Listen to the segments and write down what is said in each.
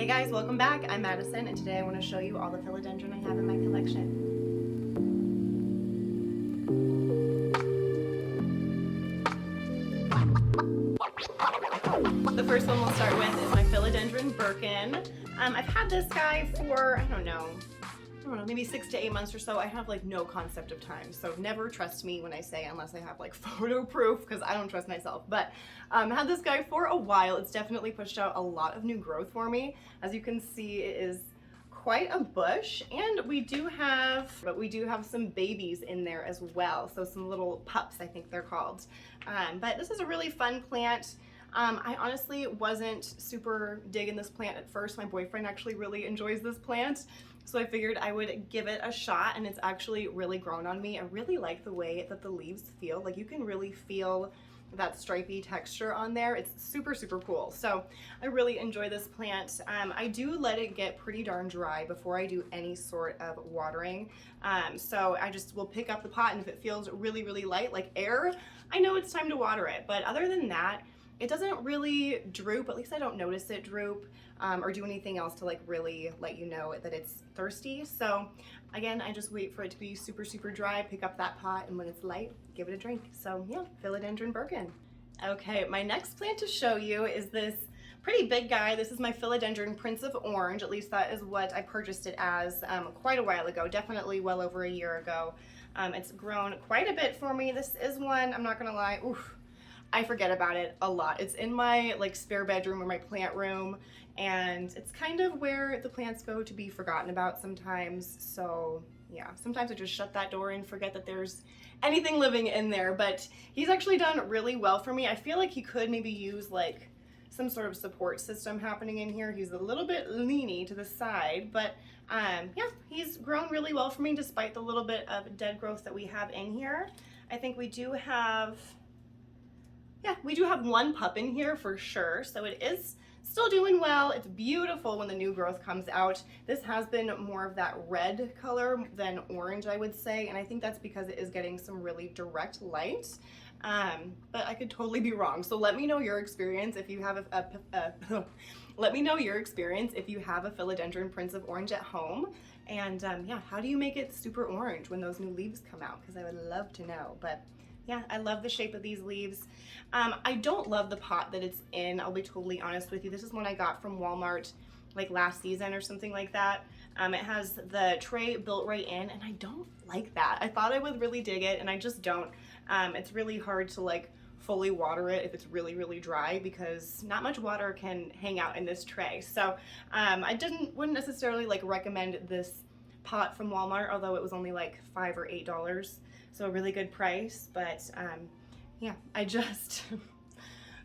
Hey guys, welcome back. I'm Madison, and today I want to show you all the philodendron I have in my collection. The first one we'll start with is my philodendron BIRKIN. I've had this guy for, I don't know, maybe 6 to 8 months or so. I have like no concept of time, so never trust me when I say unless I have like photo proof, because I don't trust myself. But had this guy for a while. It's definitely pushed out a lot of new growth for me. As you can see, it is quite a bush, and we do have some babies in there as well. So some little pups, I think they're called. But this is a really fun plant. I honestly wasn't super digging this plant at first. My boyfriend actually really enjoys this plant, so I figured I would give it a shot, and it's actually really grown on me. I really like the way that the leaves feel. Like, you can really feel that stripy texture on there. It's super, super cool. So I really enjoy this plant. I do let it get pretty darn dry before I do any sort of watering. So I just will pick up the pot, and if it feels really, really light, like air, I know it's time to water it. But other than that, it doesn't really droop. At least I don't notice it droop or do anything else to like really let you know that it's thirsty. So again, I just wait for it to be super, super dry, pick up that pot, and when it's light, give it a drink. So yeah, philodendron BIRKIN. Okay, my next plant to show you is this pretty big guy. This is my philodendron Prince of Orange. At least that is what I purchased it as quite a while ago, definitely well over a year ago. It's grown quite a bit for me. This is one, I'm not gonna lie, oof, I forget about it a lot. It's in my like spare bedroom or my plant room, and it's kind of where the plants go to be forgotten about sometimes. So yeah, sometimes I just shut that door and forget that there's anything living in there. But he's actually done really well for me. I feel like he could maybe use like some sort of support system happening in here. He's a little bit leany to the side, but yeah, he's grown really well for me despite the little bit of dead growth that we have in here. I think we do have one pup in here for sure, so it is still doing well. It's beautiful when the new growth comes out. This has been more of that red color than orange, I would say, and I think that's because it is getting some really direct light. But I could totally be wrong. So let me know your experience if you have let me know your experience if you have a philodendron Prince of Orange at home. And yeah, how do you make it super orange when those new leaves come out? Because I would love to know. But yeah, I love the shape of these leaves. I don't love the pot that it's in, I'll be totally honest with you. This is one I got from Walmart like last season or something like that. It has the tray built right in, and I don't like that. I thought I would really dig it, and I just don't. It's really hard to like fully water it if it's really, really dry, because not much water can hang out in this tray. So I wouldn't necessarily like recommend this pot from Walmart, although it was only like $5 or $8. So a really good price, but yeah,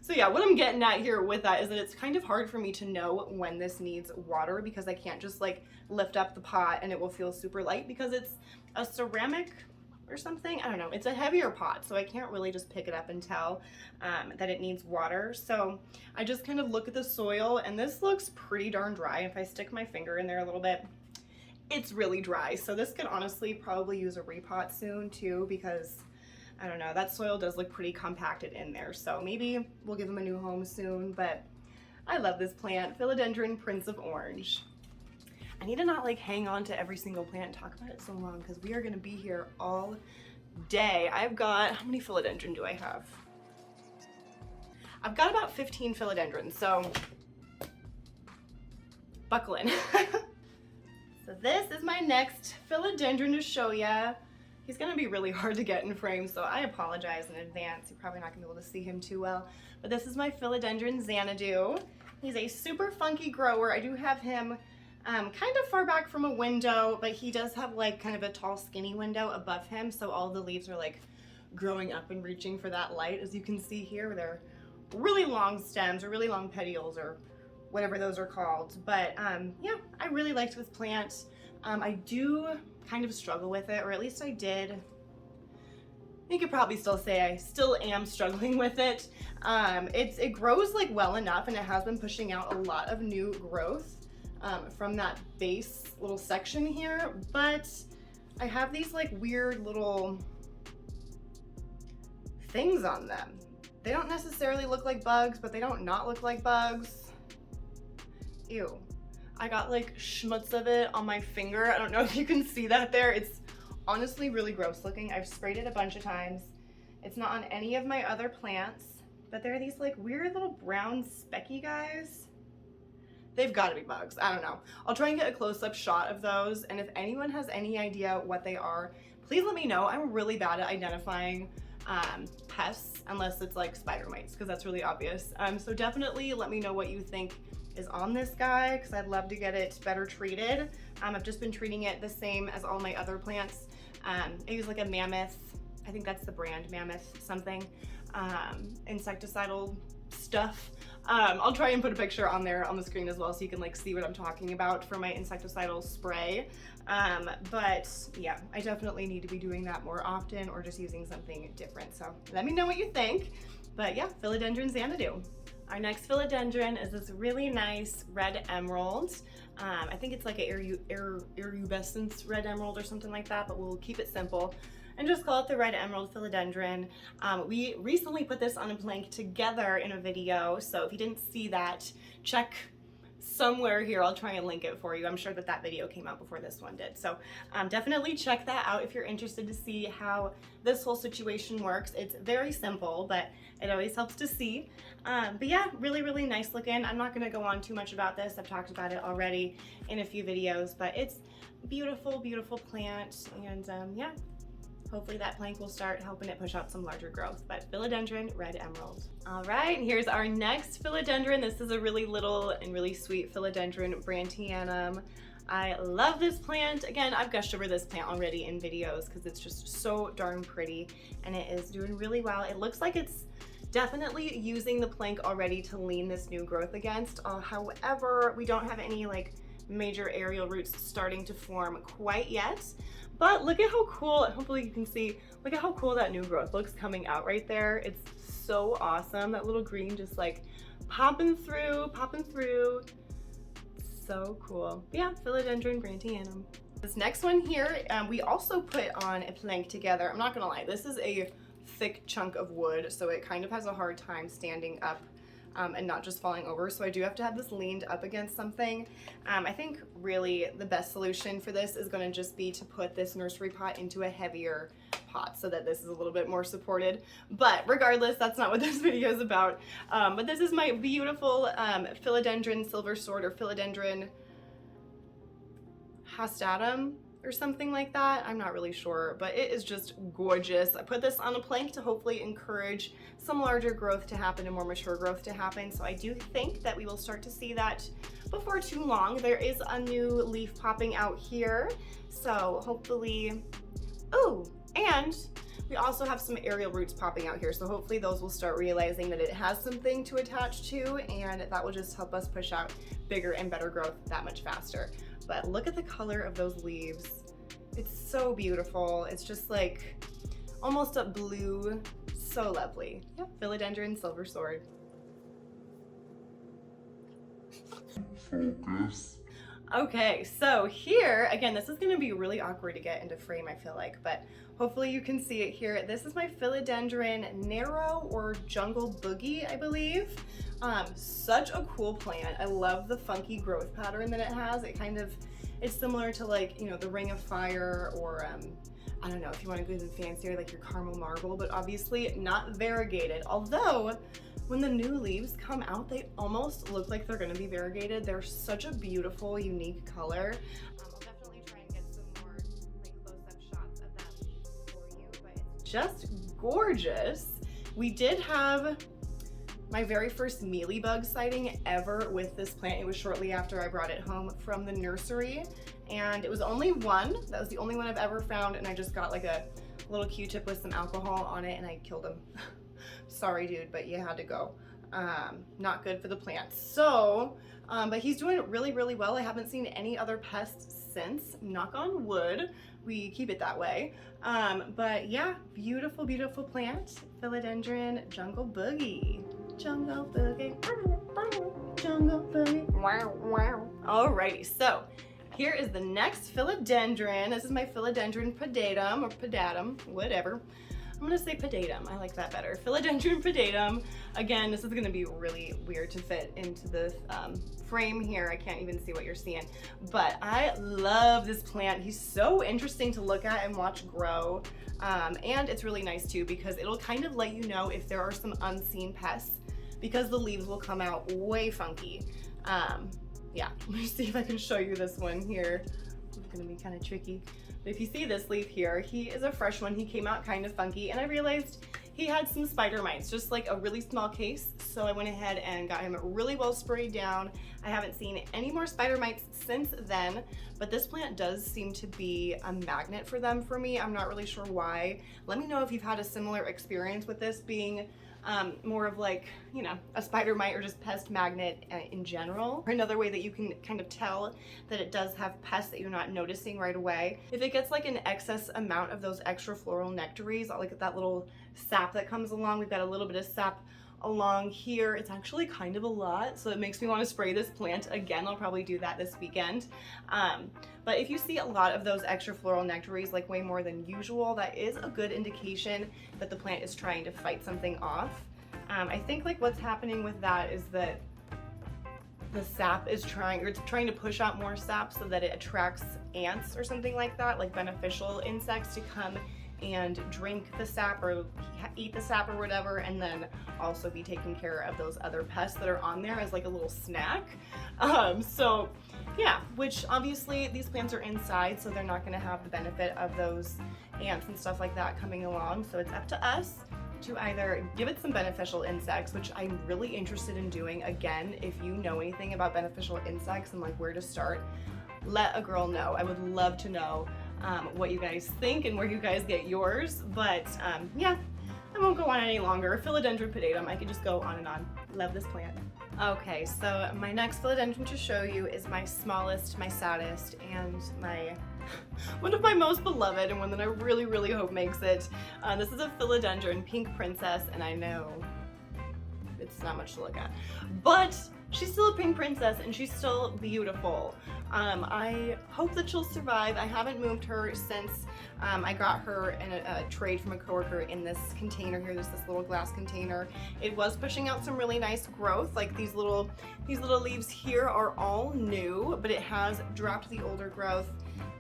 so yeah, what I'm getting at here with that is that it's kind of hard for me to know when this needs water, because I can't just like lift up the pot and it will feel super light because it's a ceramic or something. I don't know, it's a heavier pot, so I can't really just pick it up and tell that it needs water. So I just kind of look at the soil, and this looks pretty darn dry. If I stick my finger in there a little bit, it's really dry. So this could honestly probably use a repot soon too, because I don't know, that soil does look pretty compacted in there. So maybe we'll give him a new home soon. But I love this plant, philodendron Prince of Orange. I need to not like hang on to every single plant and talk about it so long, because we are going to be here all day. I've got, how many philodendron do I have? I've got about 15 philodendrons, so buckle in. So this is my next philodendron to show ya. He's gonna be really hard to get in frame, so I apologize in advance. You're probably not gonna be able to see him too well. But this is my philodendron XANADU. He's a super funky grower. I do have him kind of far back from a window, but he does have like kind of a tall, skinny window above him, so all the leaves are like growing up and reaching for that light. As you can see here, they're really long stems or really long petioles or whatever those are called. But yeah, I really liked this plant. I do kind of struggle with it, or at least I did. You could probably still say I still am struggling with it. It grows like well enough, and it has been pushing out a lot of new growth from that base little section here, but I have these like weird little things on them. They don't necessarily look like bugs, but they don't not look like bugs. Ew. I got like schmutz of it on my finger. I don't know if you can see that there. It's honestly really gross looking. I've sprayed it a bunch of times. It's not on any of my other plants, but there are these like weird little brown specky guys. They've got to be bugs. I don't know. I'll try and get a close-up shot of those, and if anyone has any idea what they are, please let me know. I'm really bad at identifying pests unless it's like spider mites, because that's really obvious. So definitely let me know what you think is on this guy, because I'd love to get it better treated. I've just been treating it the same as all my other plants. I use like a Mammoth, I think that's the brand, Mammoth something, insecticidal stuff. I'll try and put a picture on there on the screen as well so you can like see what I'm talking about for my insecticidal spray. But yeah, I definitely need to be doing that more often or just using something different. So let me know what you think. But yeah, Philodendron XANADU. Our next philodendron is this really nice red emerald. I think it's like an ERUBESCENS red emerald or something like that, but we'll keep it simple and just call it the red emerald philodendron. We recently put this on a plank together in a video, so if you didn't see that, check somewhere here. I'll try and link it for you. I'm sure that that video came out before this one did. So definitely check that out if you're interested to see how this whole situation works. It's very simple, but it always helps to see. But yeah, really, really nice looking. I'm not gonna go on too much about this. I've talked about it already in a few videos, but it's beautiful, beautiful plant. And yeah, hopefully that plank will start helping it push out some larger growth. But philodendron red emerald. All right, here's our next philodendron. This is a really little and really sweet philodendron, BRANDTIANUM. I love this plant. Again, I've gushed over this plant already in videos because it's just so darn pretty and it is doing really well. It looks like it's definitely using the plank already to lean this new growth against. However, we don't have any like major aerial roots starting to form quite yet. But look at how cool, hopefully you can see, look at how cool that new growth looks coming out right there. It's so awesome. That little green just like popping through. So cool. But yeah, Philodendron BRANDTIANUM. This next one here, we also put on a plank together. I'm not gonna lie, this is a thick chunk of wood, so it kind of has a hard time standing up and not just falling over. So I do have to have this leaned up against something. I think really the best solution for this is going to just be to put this nursery pot into a heavier pot so that this is a little bit more supported. But regardless, that's not what this video is about. But this is my beautiful Philodendron silver sword, or Philodendron HASTATUM or something like that. I'm not really sure, but it is just gorgeous. I put this on a plank to hopefully encourage some larger growth to happen and more mature growth to happen. So I do think that we will start to see that before too long. There is a new leaf popping out here. So hopefully, oh, and we also have some aerial roots popping out here. So hopefully those will start realizing that it has something to attach to, and that will just help us push out bigger and better growth that much faster. But look at the color of those leaves. It's so beautiful. It's just like almost a blue. So lovely. Yep, Philodendron silver sword. Focus. Okay, so here, again, this is gonna be really awkward to get into frame, I feel like, but hopefully you can see it here. This is my Philodendron narrow, or jungle boogie, I believe. Such a cool plant. I love the funky growth pattern that it has. It's similar to like, you know, the Ring of Fire, or I don't know if you want to go even fancier, like your caramel marble, but obviously not variegated. Although when the new leaves come out, they almost look like they're going to be variegated. They're such a beautiful, unique color. I'll definitely try and get some more like close-up shots of that leaf for you, but it's just gorgeous. We did have my very first mealybug sighting ever with this plant. It was shortly after I brought it home from the nursery, and it was only one. That was the only one I've ever found, and I just got like a little Q-tip with some alcohol on it and I killed him. Sorry dude, but you had to go. Not good for the plant. So, but he's doing really, really well. I haven't seen any other pests since, knock on wood. We keep it that way. But yeah, beautiful, beautiful plant. Philodendron jungle boogie. Jungle boogie. Jungle boogie. Wow, wow. Alrighty, so here is the next philodendron. This is my Philodendron PEDATUM, or PEDATUM, whatever. I'm gonna say pedatum. I like that better. Philodendron pedatum. Again, this is gonna be really weird to fit into the frame here. I can't even see what you're seeing, but I love this plant. He's so interesting to look at and watch grow. And it's really nice too because it'll kind of let you know if there are some unseen pests because the leaves will come out way funky. Yeah, let me see if I can show you this one here. It's gonna be kind of tricky. But if you see this leaf here, he is a fresh one. He came out kind of funky and I realized he had some spider mites, just like a really small case. So I went ahead and got him really well sprayed down. I haven't seen any more spider mites since then, but this plant does seem to be a magnet for them for me. I'm not really sure why. Let me know if you've had a similar experience with this being more of like, you know, a spider mite or just pest magnet in general. Another way that you can kind of tell that it does have pests that you're not noticing right away, if it gets like an excess amount of those extra floral nectaries, like that little sap that comes along. We've got a little bit of sap along here. It's actually kind of a lot, so it makes me want to spray this plant again. I'll probably do that this weekend. But if you see a lot of those extra floral nectaries, like way more than usual, that is a good indication that the plant is trying to fight something off. I think like what's happening with that is that the sap is trying to push out more sap so that it attracts ants or something like that, like beneficial insects to come and drink the sap or eat the sap or whatever, and then also be taking care of those other pests that are on there as like a little snack. So yeah, which obviously these plants are inside, so they're not going to have the benefit of those ants and stuff like that coming along. So it's up to us to either give it some beneficial insects, which I'm really interested in doing. Again, if you know anything about beneficial insects and like where to start, let a girl know. I would love to know what you guys think and where you guys get yours. But yeah, I won't go on any longer. Philodendron pedatum, I could just go on and on. Love this plant. Okay, so my next philodendron to show you is my smallest, my saddest, and my one of my most beloved, and one that I really, really hope makes it. This is a philodendron pink princess, and I know it's not much to look at, but she's still a pink princess and she's still beautiful. I hope that she'll survive. I haven't moved her since I got her in a trade from a coworker in this container here. There's this little glass container. It was pushing out some really nice growth. Like these little leaves here are all new, but it has dropped the older growth,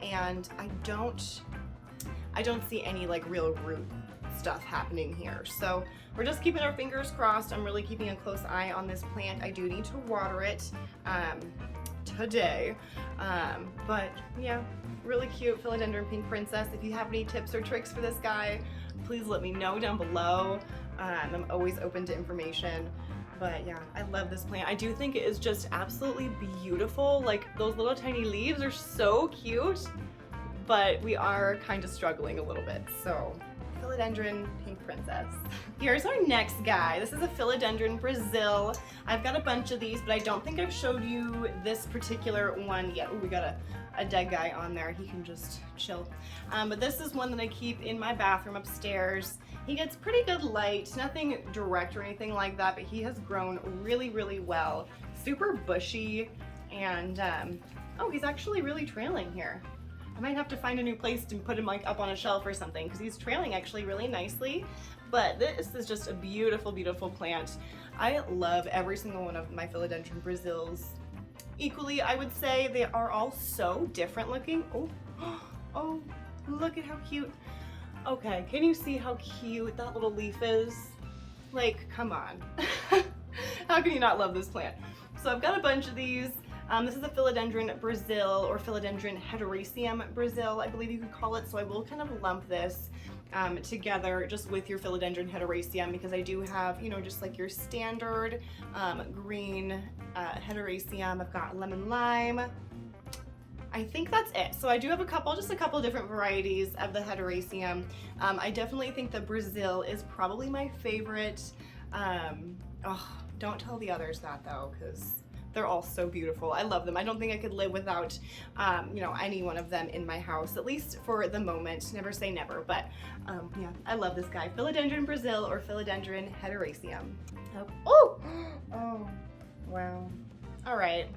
and I don't see any like real root stuff happening here. So we're just keeping our fingers crossed. I'm really keeping a close eye on this plant. I do need to water it today, but yeah, really cute philodendron pink princess. If you have any tips or tricks for this guy, please let me know down below. I'm always open to information. But yeah, I love this plant. I do think it is just absolutely beautiful. Like those little tiny leaves are so cute, but we are kind of struggling a little bit. So philodendron pink princess. Here's our next guy. This is a philodendron Brazil. I've got a bunch of these, but I don't think I've showed you this particular one yet. Oh, we got a dead guy on there. He can just chill. But this is one that I keep in my bathroom upstairs. He gets pretty good light, nothing direct or anything like that, but he has grown really, really well. Super bushy, and oh, he's actually really trailing here. I might have to find a new place to put him like up on a shelf or something, because he's trailing actually really nicely. But this is just a beautiful, beautiful plant. I love every single one of my philodendron Brazils equally. I would say they are all so different looking. Oh, look at how cute. Okay, can you see how cute that little leaf is? Like, come on. How can you not love this plant? So I've got a bunch of these. This is a philodendron Brazil, or philodendron hederaceum Brazil, I believe you could call it. So I will kind of lump this together just with your philodendron hederaceum, because I do have, you know, just like your standard green hederaceum. I've got lemon lime. I think that's it. So I do have just a couple different varieties of the hederaceum. I definitely think the Brazil is probably my favorite. Oh, don't tell the others that though, because they're all so beautiful. I love them. I don't think I could live without, you know, any one of them in my house, at least for the moment. Never say never, but yeah, I love this guy. Philodendron Brazil, or philodendron hederaceum. Oh, wow. All right.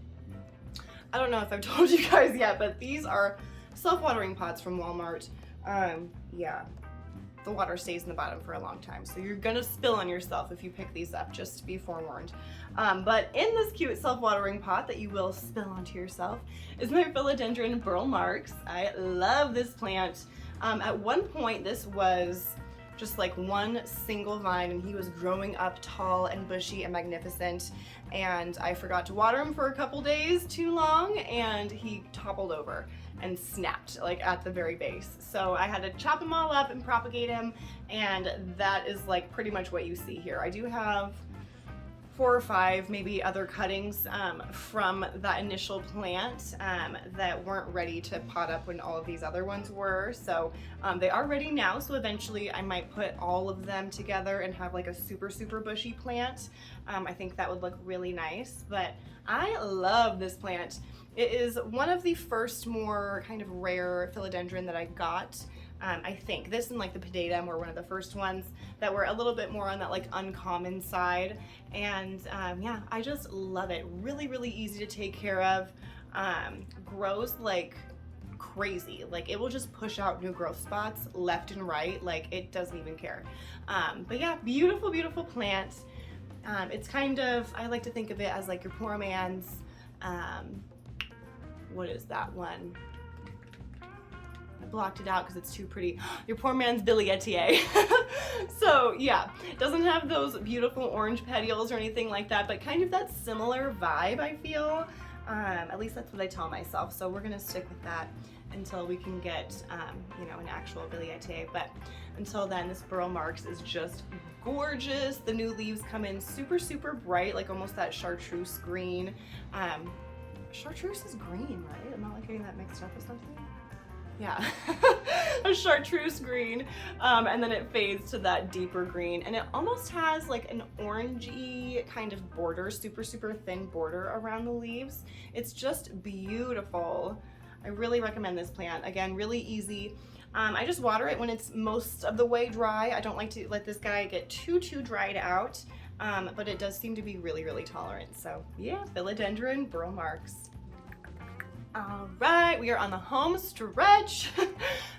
I don't know if I've told you guys yet, but these are self-watering pots from Walmart. Yeah, the water stays in the bottom for a long time. So you're gonna spill on yourself if you pick these up, just to be forewarned. But in this cute self-watering pot that you will spill onto yourself is my Philodendron BURLE MARX. I love this plant. At one point this was just like one single vine and he was growing up tall and bushy and magnificent, and I forgot to water him for a couple days too long and he toppled over and snapped like at the very base. So I had to chop him all up and propagate him, and that is like pretty much what you see here. I do have 4 or 5 maybe other cuttings from that initial plant that weren't ready to pot up when all of these other ones were. So they are ready now, so eventually I might put all of them together and have like a super bushy plant. I think that would look really nice, but I love this plant. It is one of the first more kind of rare philodendron that I got. I think this and like the PEDATUM were one of the first ones that were a little bit more on that like uncommon side, and yeah, I just love it. Really easy to take care of. Grows like crazy. Like it will just push out new growth spots left and right, like it doesn't even care. But yeah, beautiful plant. It's kind of, I like to think of it as like your poor man's what is that one? I blocked it out because it's too pretty. Your poor man's Billietier. So yeah, it doesn't have those beautiful orange petioles or anything like that, but kind of that similar vibe, I feel. At least that's what I tell myself. So we're gonna stick with that until we can get, you know, an actual Billietier. But until then, this BURLE MARX is just gorgeous. The new leaves come in super bright, like almost that chartreuse green. Chartreuse is green, right? I'm not like getting that mixed up with something. Yeah, a chartreuse green, and then it fades to that deeper green, and it almost has like an orangey kind of border, super thin border around the leaves. It's just beautiful. I really recommend this plant. Again, really easy. I just water it when it's most of the way dry. I don't like to let this guy get too dried out, but it does seem to be really tolerant. So yeah, Philodendron BURLE MARX. All right, we are on the home stretch.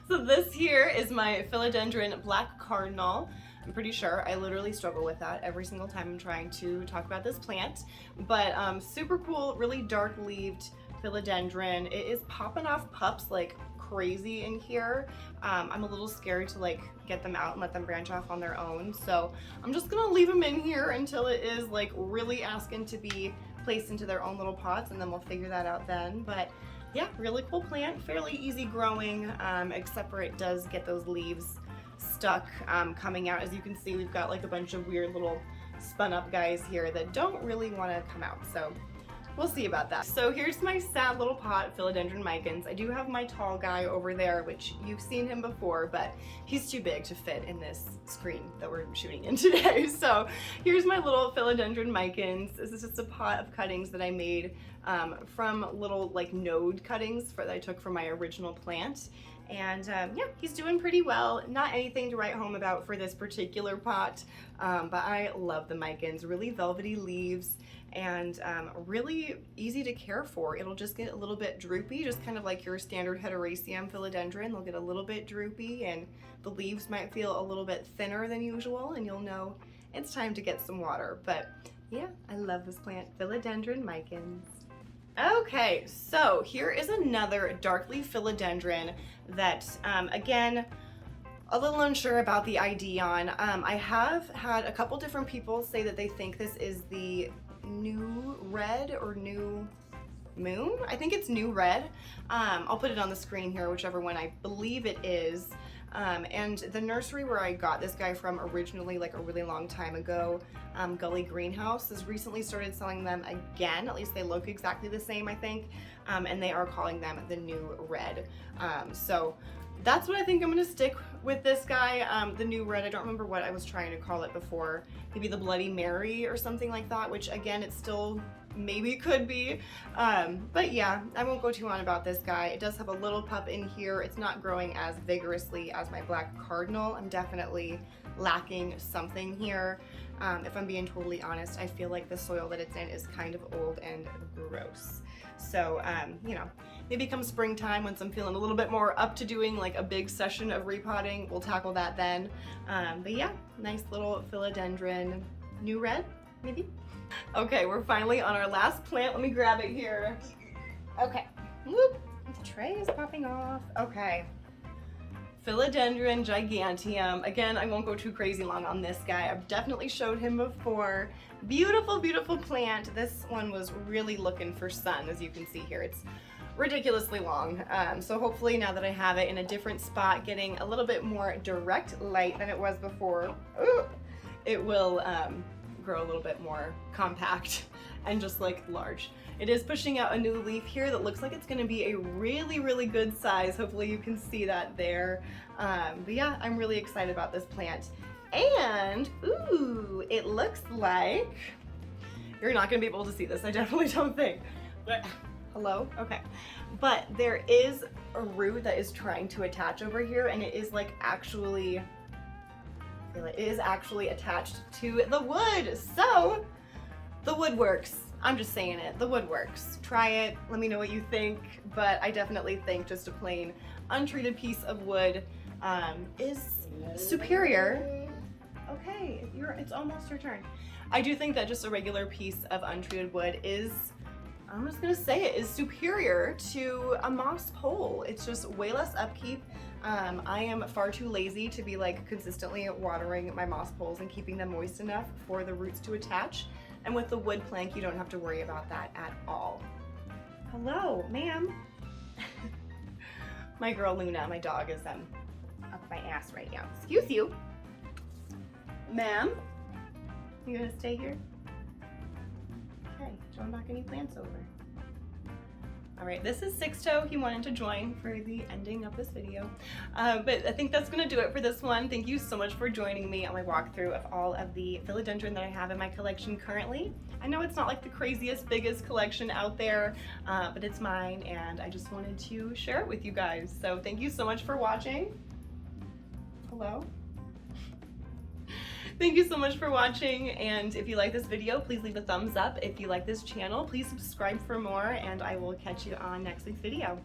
So this here is my Philodendron Black Cardinal. I'm pretty sure I literally struggle with that every single time I'm trying to talk about this plant, but super cool, really dark leaved philodendron. It is popping off pups like crazy in here. I'm a little scared to like get them out and let them branch off on their own, so I'm just gonna leave them in here until it is like really asking to be placed into their own little pots, and then we'll figure that out then. But yeah, really cool plant, fairly easy growing, except for it does get those leaves stuck coming out. As you can see, we've got like a bunch of weird little spun up guys here that don't really want to come out, so we'll see about that. So here's my sad little pot, Philodendron MICANS. I do have my tall guy over there, which you've seen him before, but he's too big to fit in this screen that we're shooting in today. So here's my little Philodendron MICANS. This is just a pot of cuttings that I made from little like node cuttings that I took from my original plant. And yeah, he's doing pretty well. Not anything to write home about for this particular pot, but I love the MICANS. Really velvety leaves, and really easy to care for. It'll just get a little bit droopy, just kind of like your standard HEDERACEUM philodendron. They'll get a little bit droopy, and the leaves might feel a little bit thinner than usual, and you'll know it's time to get some water. But yeah, I love this plant, Philodendron MICANS. Okay, so here is another dark leaf philodendron that, again, a little unsure about the ID on. I have had a couple different people say that they think this is the new red or new moon. I think it's new red. I'll put it on the screen here, whichever one I believe it is. And the nursery where I got this guy from originally, like a really long time ago, Gully Greenhouse, has recently started selling them again. At least they look exactly the same, I think. And they are calling them the new red. So that's what I think I'm gonna stick with this guy, the new red. I don't remember what I was trying to call it before. Maybe the Bloody Mary or something like that, which again, it still maybe could be. But yeah, I won't go too on about this guy. It does have a little pup in here. It's not growing as vigorously as my Black Cardinal. I'm definitely lacking something here. If I'm being totally honest, I feel like the soil that it's in is kind of old and gross. So, you know, maybe come springtime, once I'm feeling a little bit more up to doing like a big session of repotting, we'll tackle that then. But yeah, nice little philodendron, new red, maybe? Okay, we're finally on our last plant. Let me grab it here. Okay, whoop, the tray is popping off. Okay. Philodendron giganteum. Again, I won't go too crazy long on this guy. I've definitely showed him before. Beautiful, beautiful plant. This one was really looking for sun, as you can see here. It's ridiculously long. So hopefully now that I have it in a different spot, getting a little bit more direct light than it was before, it will grow a little bit more compact and just like large. It is pushing out a new leaf here that looks like it's going to be a really, really good size. Hopefully you can see that there. But yeah, I'm really excited about this plant. And, ooh, it looks like, you're not going to be able to see this, I definitely don't think. Hello? Okay. But there is a root that is trying to attach over here, and it is like actually, it is actually attached to the wood. So, the wood works. I'm just saying it, the wood works. Try it, let me know what you think, but I definitely think just a plain untreated piece of wood is superior. Okay, it's almost your turn. I do think that just a regular piece of untreated wood is, I'm just gonna say it, is superior to a moss pole. It's just way less upkeep. I am far too lazy to be like consistently watering my moss poles and keeping them moist enough for the roots to attach. And with the wood plank, you don't have to worry about that at all. Hello, ma'am. My girl Luna, my dog, is up my ass right now. Excuse you. Ma'am, you gonna stay here? Okay, do you want to knock any plants over? All right, this is Sixto. He wanted to join for the ending of this video. But I think that's gonna do it for this one. Thank you so much for joining me on my walkthrough of all of the philodendron that I have in my collection currently. I know it's not like the craziest, biggest collection out there, but it's mine, and I just wanted to share it with you guys. So thank you so much for watching. Hello? Thank you so much for watching, and if you like this video, please leave a thumbs up. If you like this channel, please subscribe for more, and I will catch you on next week's video.